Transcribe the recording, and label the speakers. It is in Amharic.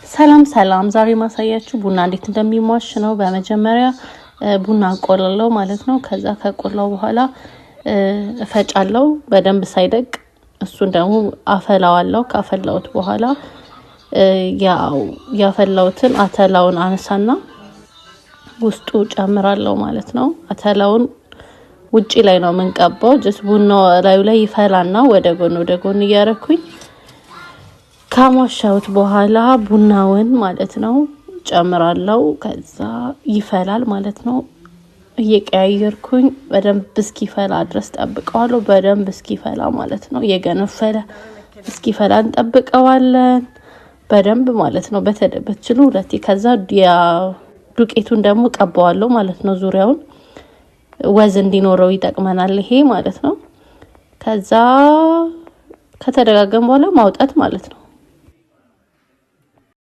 Speaker 1: ሰላም ሰላም ዛሬ ማሳያችሁ ቡና እንዴት እንደሚሟሽ ነው። በመጀመሪያ ቡና ቆላለው ማለት ነው። ከዛ ከቆላው በኋላ እፈጫለው በደንብ ሳይደቅ እሱን ደግሞ አፈላዋለው። ካፈላውት በኋላ ያፈላውትን አተላውን አነሳና ውስጡ ጨምራለው ማለት ነው። አተላውን ውጪ ላይ ነው መንቀባው። ጀስ ቡናው ላይ ይፈላና ወደ ጎን እያረኩኝ ካሟሻውት በኋላ ቡናውን ማለት ነው ጨምራለው። ከዛ ይፈላል ማለት ነው። እየቀያየርኩኝ በደንብ እስኪፈላ ድረስ ጠብቀዋለሁ። በደንብ እስኪፈላ ማለት ነው። የገነፈለ እስኪፈላ እንጠብቀዋለን በደንብ ማለት ነው። በተችሉ ሁለቴ። ከዛ ዱቄቱን ደግሞ ቀባዋለሁ ማለት ነው። ዙሪያውን ወዝ እንዲኖረው ይጠቅመናል ይሄ ማለት ነው። ከዛ ከተደጋገመ በኋላ ማውጣት ማለት ነው።